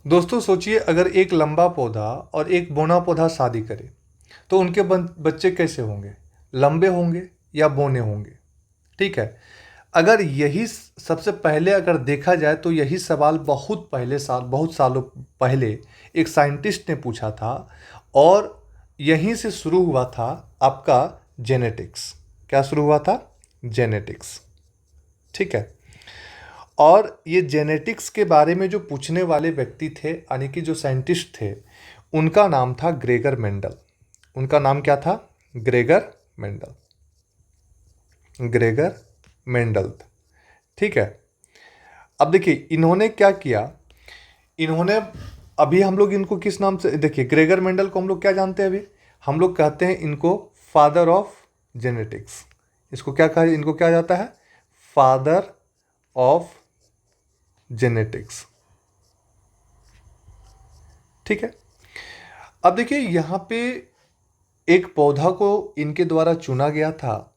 दोस्तों सोचिए, अगर एक लंबा पौधा और एक बौना पौधा शादी करे तो उनके बच्चे कैसे होंगे? लंबे होंगे या बौने होंगे? ठीक है। अगर यही सबसे पहले अगर देखा जाए तो यही सवाल बहुत सालों पहले एक साइंटिस्ट ने पूछा था, और यहीं से शुरू हुआ था आपका जेनेटिक्स। क्या शुरू हुआ था? जेनेटिक्स। ठीक है। और ये जेनेटिक्स के बारे में जो पूछने वाले व्यक्ति थे, यानी कि जो साइंटिस्ट थे, उनका नाम था ग्रेगर मेंडल। उनका नाम क्या था? Gregor Mendel. Gregor Mendel. ठीक है। अब देखिए इन्होंने क्या किया। इन्होंने अभी हम लोग इनको किस नाम से देखिए, ग्रेगर मेंडल को हम लोग क्या जानते हैं? अभी हम लोग कहते हैं इनको फादर ऑफ जेनेटिक्स। इसको क्या कहा, इनको क्या जाता है? Father of genetics. ठीक है। अब देखिए यहाँ पे एक पौधा को इनके द्वारा चुना गया था,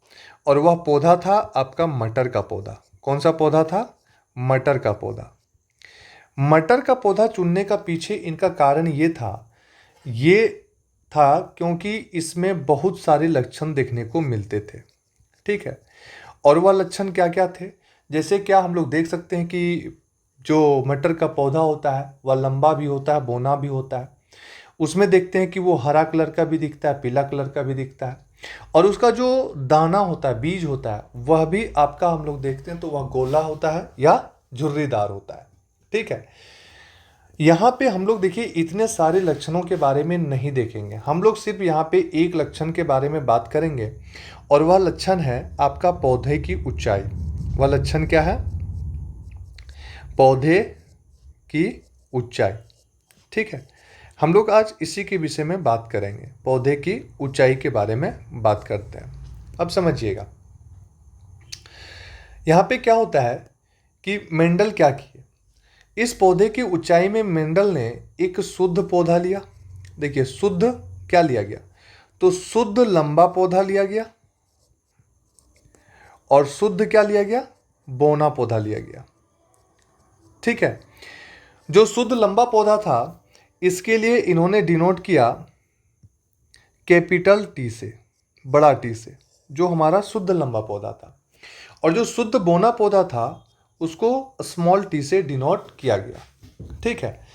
और वह पौधा था आपका मटर का पौधा। कौन सा पौधा था? मटर का पौधा। मटर का पौधा चुनने का पीछे इनका कारण ये था क्योंकि इसमें बहुत सारे लक्षण देखने को मिलते थे। ठीक है। और वह लक्षण क्या क्या थे? जैसे क्या हम लोग देख सकते हैं कि जो मटर का पौधा होता है वह लंबा भी होता है, बौना भी होता है। उसमें देखते हैं कि वो हरा कलर का भी दिखता है, पीला कलर का भी दिखता है। और उसका जो दाना होता है, बीज होता है, वह भी आपका हम लोग देखते हैं तो वह गोला होता है या झुर्रीदार होता है। ठीक है। यहाँ पे हम लोग देखिए इतने सारे लक्षणों के बारे में नहीं देखेंगे, हम लोग सिर्फ यहाँ पे एक लक्षण के बारे में बात करेंगे, और वह लक्षण है आपका पौधे की ऊंचाई। वह लक्षण क्या है? पौधे की ऊंचाई। ठीक है। हम लोग आज इसी के विषय में बात करेंगे, पौधे की ऊंचाई के बारे में बात करते हैं। अब समझिएगा यहाँ पे क्या होता है कि मेंडल क्या किए। इस पौधे की ऊंचाई में मेंडल ने एक शुद्ध पौधा लिया। देखिए शुद्ध क्या लिया गया? तो शुद्ध लंबा पौधा लिया गया, और शुद्ध क्या लिया गया? बौना पौधा लिया गया। ठीक है। जो शुद्ध लंबा पौधा था, इसके लिए इन्होंने डिनोट किया कैपिटल टी से, बड़ा टी से, जो हमारा शुद्ध लंबा पौधा था। और जो शुद्ध बौना पौधा था उसको स्मॉल टी से डिनोट किया गया। ठीक है।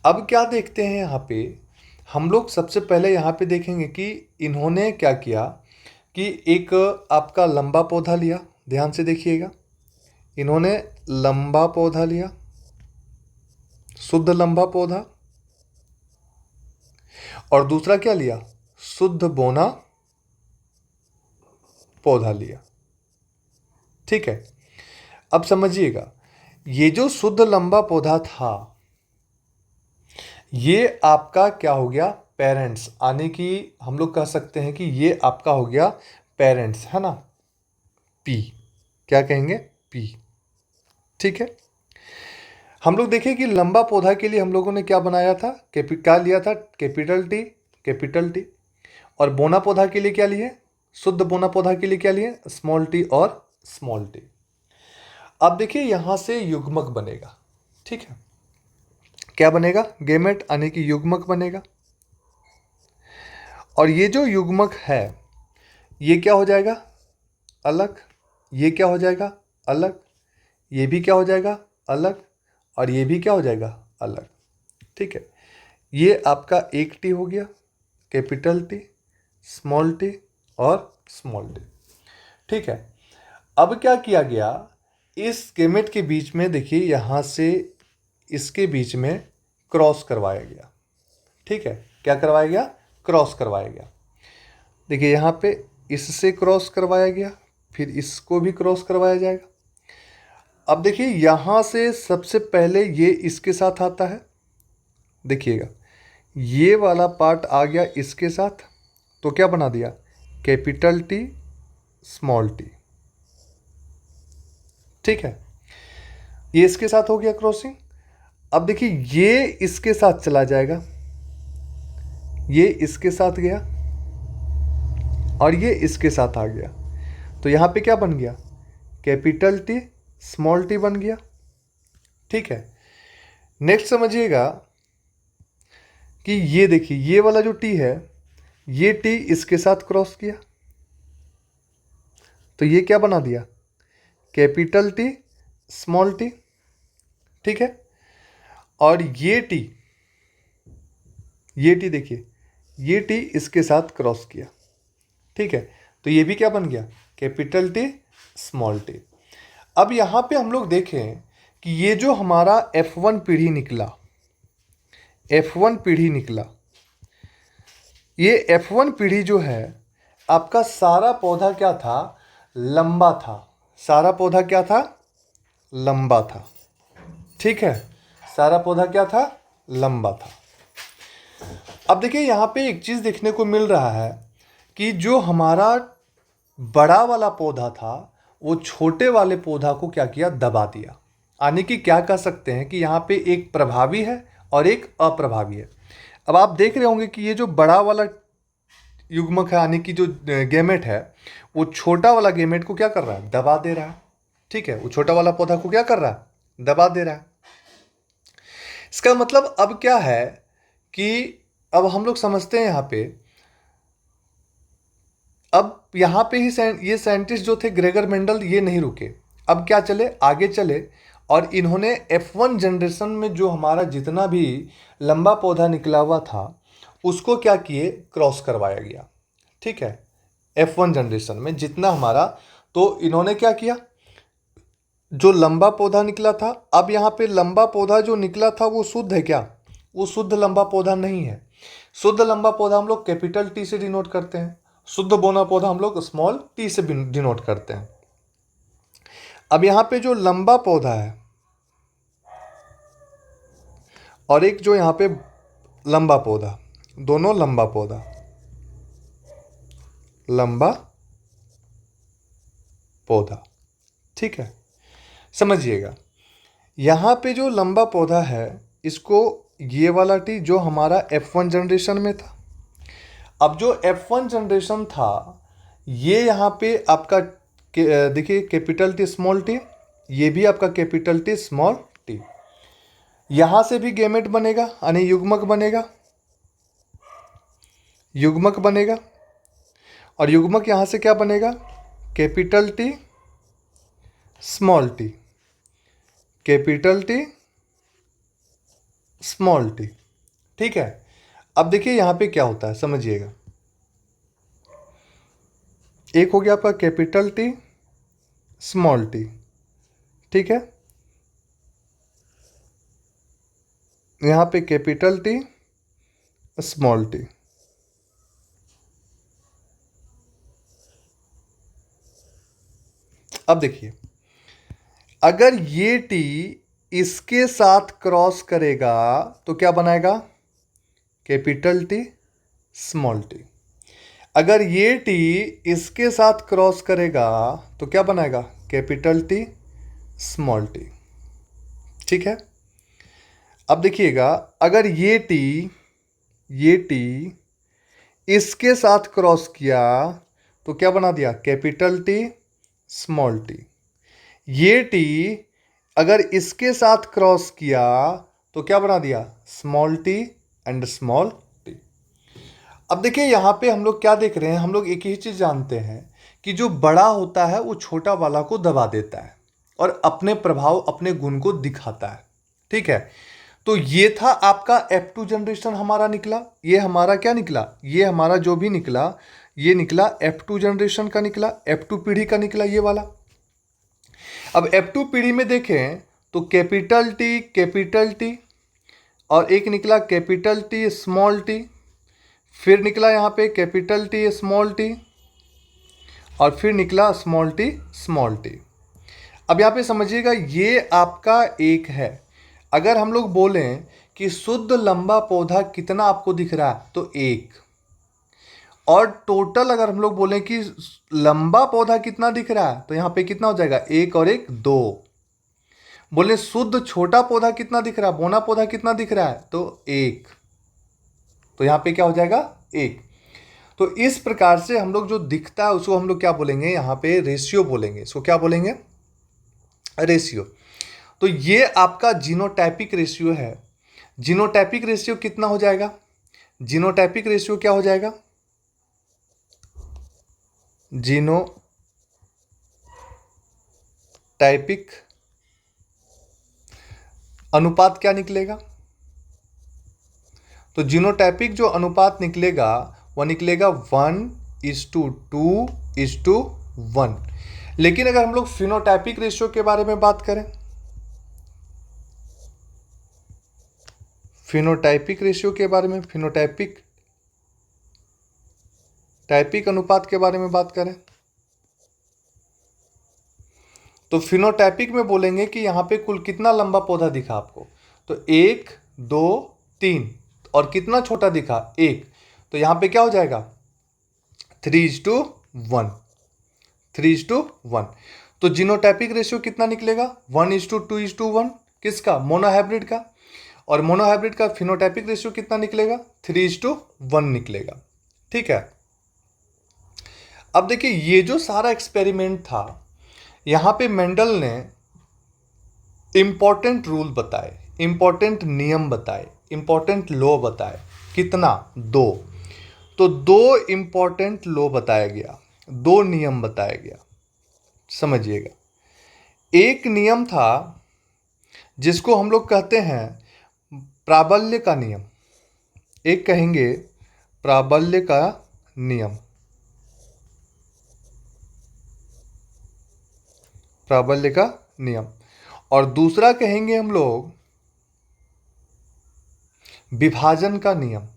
अब क्या देखते हैं यहाँ पे, हम लोग सबसे पहले यहाँ पे देखेंगे कि इन्होंने क्या किया कि एक आपका लंबा पौधा लिया। ध्यान से देखिएगा, इन्होंने लंबा पौधा लिया, शुद्ध लंबा पौधा, और दूसरा क्या लिया? शुद्ध बौना पौधा लिया। ठीक है। अब समझिएगा, ये जो शुद्ध लंबा पौधा था, ये आपका क्या हो गया? पेरेंट्स, यानी कि हम लोग कह सकते हैं कि ये आपका हो गया पेरेंट्स, है ना? पी, क्या कहेंगे? पी। ठीक है। हम लोग देखें कि लंबा पौधा के लिए हम लोगों ने क्या बनाया था? क्या लिया था? Capital T, capital T. और बोना पौधा के लिए क्या लिए? शुद्ध बोना पौधा के लिए क्या लिए? स्मॉल टी और स्मॉल टी। अब देखिए यहां से युग्मक बनेगा। ठीक है। क्या बनेगा? गेमेट, यानी कि युग्मक बनेगा। और ये जो युग्मक है ये क्या हो जाएगा? अलग। ये क्या हो जाएगा? अलग। ये भी क्या हो जाएगा? अलग। और ये भी क्या हो जाएगा? अलग। ठीक है। ये आपका एक टी हो गया, कैपिटल टी, स्मॉल टी और स्मॉल टी। ठीक है। अब क्या किया गया, इस गेमेट के बीच में देखिए यहां से इसके बीच में क्रॉस करवाया गया। ठीक है। क्या करवाया गया? क्रॉस करवाया गया। देखिए यहाँ पे इससे क्रॉस करवाया गया, फिर इसको भी क्रॉस करवाया जाएगा। अब देखिए यहाँ से सबसे पहले ये इसके साथ आता है। देखिएगा ये वाला पार्ट आ गया इसके साथ, तो क्या बना दिया? Capital T, small T. ठीक है। ये इसके साथ हो गया क्रॉसिंग। अब देखिए ये इसके साथ चला जाएगा, ये इसके साथ गया, और ये इसके साथ आ गया। तो यहाँ पे क्या बन गया? कैपिटल टी, स्मॉल टी बन गया। ठीक है। नेक्स्ट समझिएगा, कि ये देखिए ये वाला जो टी है, ये टी इसके साथ क्रॉस किया तो ये क्या बना दिया, कैपिटल टी स्मॉल टी। ठीक है, और ये टी देखिए ये टी इसके साथ क्रॉस किया। ठीक है, तो ये भी क्या बन गया, कैपिटल टी स्मॉल टी। अब यहां पे हम लोग देखें कि ये जो हमारा F1 पीढ़ी निकला, F1 पीढ़ी निकला, ये F1 पीढ़ी जो है आपका सारा पौधा क्या था, लंबा था। सारा पौधा क्या था, लंबा था। ठीक है, सारा पौधा क्या था, लंबा था। अब देखिए यहाँ पे एक चीज़ देखने को मिल रहा है कि जो हमारा बड़ा वाला पौधा था वो छोटे वाले पौधा को क्या किया, दबा दिया। यानी कि क्या कह सकते हैं कि यहाँ पे एक प्रभावी है और एक अप्रभावी है। अब आप देख रहे होंगे कि ये जो बड़ा वाला युग्मक है यानी कि जो गेमेट है वो छोटा वाला गेमेट को क्या कर रहा है, दबा दे रहा है। ठीक है, वो छोटा वाला पौधा को क्या कर रहा है, दबा दे रहा है। इसका मतलब अब क्या है कि अब हम लोग समझते हैं यहाँ पे, अब यहाँ पे ही ये साइंटिस्ट जो थे ग्रेगर मेंडल, ये नहीं रुके। अब क्या चले, आगे चले और इन्होंने F1 जनरेशन में जो हमारा जितना भी लंबा पौधा निकला हुआ था उसको क्या किए, क्रॉस करवाया गया। ठीक है, F1 जनरेशन में जितना हमारा, तो इन्होंने क्या किया, जो लंबा पौधा निकला था, अब यहाँ पे लंबा पौधा जो निकला था वो शुद्ध है क्या, वो शुद्ध लंबा पौधा नहीं है। शुद्ध लंबा पौधा हम लोग कैपिटल टी से डिनोट करते हैं, शुद्ध बोना पौधा हम लोग स्मॉल टी से डिनोट करते हैं। अब यहाँ पे जो लंबा पौधा है और एक जो यहाँ पे लंबा पौधा, दोनों लंबा पौधा, लंबा पौधा। ठीक है, समझिएगा यहाँ पे जो लंबा पौधा है इसको ये वाला टी जो हमारा F1 जनरेशन में था, अब जो F1 जनरेशन था ये यहाँ पे आपका देखिए कैपिटल टी स्मॉल टी, ये भी आपका कैपिटल टी स्मॉल टी। यहाँ से भी गेमेट बनेगा यानी युग्मक बनेगा, युग्मक बनेगा, और युग्मक यहाँ से क्या बनेगा, capital T small T, capital T small T. ठीक है, अब देखिए यहाँ पे क्या होता है समझिएगा, एक हो गया आपका कैपिटल टी स्मॉल टी। ठीक है, यहाँ पे कैपिटल टी स्मॉल टी। अब देखिए अगर ये टी इसके साथ क्रॉस करेगा तो क्या बनाएगा, कैपिटल टी स्मॉल टी। अगर ये टी इसके साथ क्रॉस करेगा तो क्या बनाएगा, कैपिटल टी स्मॉल टी। ठीक है, अब देखिएगा अगर ये टी इसके साथ क्रॉस किया तो क्या बना दिया, कैपिटल टी स्मॉल टी। ये टी अगर इसके साथ क्रॉस किया तो क्या बना दिया, small T and small T. अब देखिए यहाँ पे हम लोग क्या देख रहे हैं, हम लोग एक ही चीज़ जानते हैं कि जो बड़ा होता है वो छोटा वाला को दबा देता है और अपने प्रभाव अपने गुण को दिखाता है। ठीक है, तो ये था आपका F2 जनरेशन हमारा निकला। ये हमारा क्या निकला, ये हमारा जो भी निकला ये निकला F2 जनरेशन का निकला, F2 पीढ़ी का निकला ये वाला। अब F2 पीढ़ी में देखें तो कैपिटल टी और एक निकला कैपिटल टी स्मॉल टी, फिर निकला यहाँ पे कैपिटल टी स्मॉल टी और फिर निकला स्मॉल टी। अब यहाँ पे समझिएगा ये आपका एक है। अगर हम लोग बोलें कि शुद्ध लंबा पौधा कितना आपको दिख रहा है तो एक, और टोटल अगर हम लोग बोलें कि लंबा पौधा कितना दिख रहा है तो यहाँ पे कितना हो जाएगा, एक और एक दो। बोले शुद्ध छोटा पौधा कितना दिख रहा है, बोना पौधा कितना दिख रहा है तो एक, तो यहाँ पे क्या हो जाएगा, एक। तो इस प्रकार से हम लोग जो दिखता है उसको हम लोग क्या बोलेंगे, यहाँ पे रेशियो बोलेंगे। इसको क्या बोलेंगे, रेशियो। तो ये आपका जीनोटाइपिक रेशियो है। जीनोटाइपिक रेशियो कितना हो जाएगा, जीनोटाइपिक रेशियो क्या हो जाएगा? जीनोटाइपिक अनुपात क्या निकलेगा? तो जीनोटाइपिक जो अनुपात निकलेगा वह निकलेगा 1:2:1। लेकिन अगर हम लोग फिनोटाइपिक रेशियो के बारे में बात करें, फिनोटाइपिक रेशियो के बारे में, फिनोटाइपिक अनुपात के बारे में बात करें, तो फिनोटाइपिक में बोलेंगे कि यहां पे कुल कितना लंबा पौधा दिखा आपको, तो 1 2 3, और कितना छोटा दिखा 1, तो यहां पे क्या हो जाएगा 3:1, 3:1। तो जीनोटाइपिक रेशियो कितना निकलेगा 1:2:1, किसका? मोनोहाइब्रिड का। और मोनोहाइब्रिड का फिनोटाइपिक रेशियो कितना निकलेगा 3:1 निकलेगा। ठीक है, अब देखिए ये जो सारा एक्सपेरिमेंट था, यहां पे मेंडल ने इंपॉर्टेंट रूल बताए, इंपॉर्टेंट नियम बताए, इंपॉर्टेंट लॉ बताए। कितना? 2। तो 2 इंपॉर्टेंट लॉ बताया गया, 2 नियम बताया गया। समझिएगा, एक नियम था जिसको हम लोग कहते हैं प्राबल्य का नियम, एक कहेंगे प्राबल्य का नियम, प्राबल्य का नियम, और दूसरा कहेंगे हम लोग विभाजन का नियम,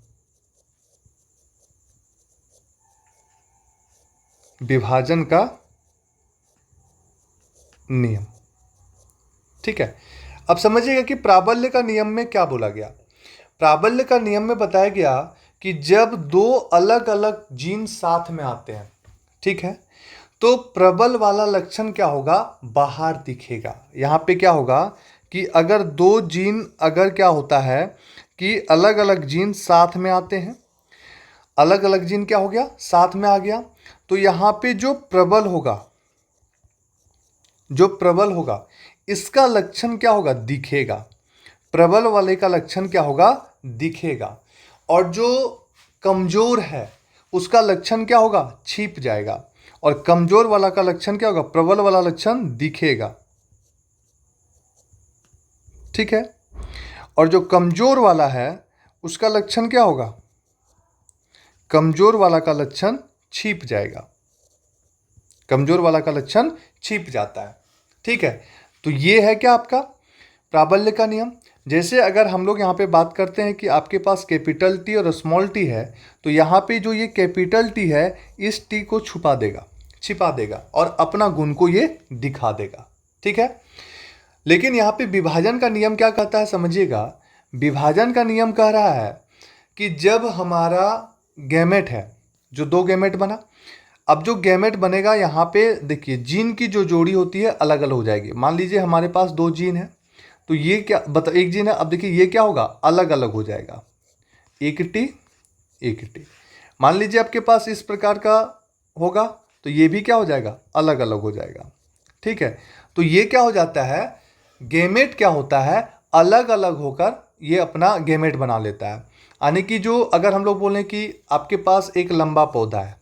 विभाजन का नियम। ठीक है, अब समझिएगा कि प्राबल्य का नियम में क्या बोला गया। प्राबल्य का नियम में बताया गया कि जब 2 अलग अलग जीन साथ में आते हैं, ठीक है, तो प्रबल वाला लक्षण क्या होगा? बाहर दिखेगा। यहां पे क्या होगा कि अगर 2 जीन, अगर क्या होता है कि अलग अलग जीन साथ में आते हैं, अलग अलग जीन क्या हो गया? साथ में आ गया, तो यहां पे जो प्रबल होगा, जो प्रबल होगा, इसका लक्षण क्या होगा? दिखेगा। प्रबल वाले का लक्षण क्या होगा? दिखेगा। और जो कमजोर है उसका लक्षण क्या होगा? छिप जाएगा। और कमजोर वाला का लक्षण क्या होगा? प्रबल वाला लक्षण दिखेगा। ठीक है, और जो कमजोर वाला है उसका लक्षण क्या होगा? कमजोर वाला का लक्षण छिप जाएगा, कमजोर वाला का लक्षण छिप जाता है। ठीक है, तो ये है क्या आपका प्राबल्य का नियम। जैसे अगर हम लोग यहाँ पे बात करते हैं कि आपके पास कैपिटल टी और स्मॉल टी है, तो यहाँ पे जो ये कैपिटल टी है इस टी को छुपा देगा, छिपा देगा, और अपना गुण को ये दिखा देगा। ठीक है, लेकिन यहाँ पे विभाजन का नियम क्या कहता है समझिएगा। विभाजन का नियम कह रहा है कि जब हमारा गैमेट है, जो 2 गैमेट बना, अब जो गैमेट बनेगा यहाँ पे देखिए जीन की जो जोड़ी होती है अलग अलग हो जाएगी। मान लीजिए हमारे पास 2 जीन है, तो ये क्या बता, एक जीन है, अब देखिए ये क्या होगा? अलग अलग हो जाएगा, एक टी। मान लीजिए आपके पास इस प्रकार का होगा, तो ये भी क्या हो जाएगा? अलग अलग हो जाएगा। ठीक है, तो ये क्या हो जाता है? गैमेट क्या होता है? अलग अलग होकर ये अपना गैमेट बना लेता है। यानी कि जो अगर हम लोग बोलें कि आपके पास एक लंबा पौधा है,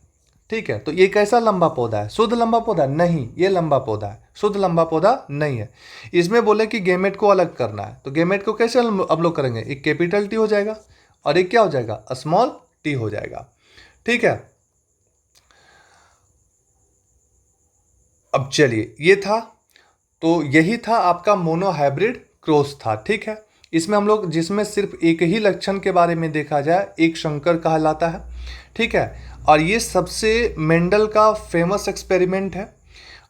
ठीक है, तो ये कैसा लंबा पौधा है? शुद्ध लंबा पौधा नहीं, ये लंबा पौधा है, शुद्ध लंबा पौधा नहीं है। इसमें बोले कि गैमेट को अलग करना है, तो गैमेट को कैसे अब लोग करेंगे? एक कैपिटल टी हो जाएगा और एक क्या हो जाएगा? स्मॉल टी हो जाएगा। ठीक है, अब चलिए ये था, तो यही था आपका मोनोहाइब्रिड क्रॉस था। ठीक है, इसमें हम लोग जिसमें सिर्फ एक ही लक्षण के बारे में देखा जाए, एक शंकर कहलाता है। ठीक है, और ये सबसे मेंडल का फेमस एक्सपेरिमेंट है,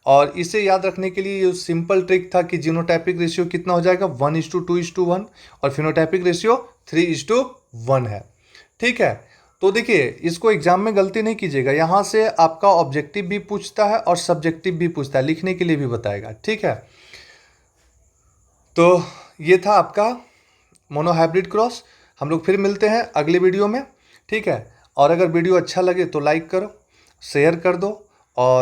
और इसे याद रखने के लिए ये सिंपल ट्रिक था कि जीनोटाइपिक रेशियो कितना हो जाएगा? 1:2:1, और फिनोटाइपिक रेशियो 3:1 है। ठीक है, तो देखिए इसको एग्जाम में गलती नहीं कीजिएगा, यहाँ से आपका ऑब्जेक्टिव भी पूछता है और सब्जेक्टिव भी पूछता है, लिखने के लिए भी बताएगा। ठीक है, तो ये था आपका मोनोहाइब्रिड क्रॉस। हम लोग फिर मिलते हैं अगले वीडियो में। ठीक है, और अगर वीडियो अच्छा लगे तो लाइक करो, शेयर कर दो, और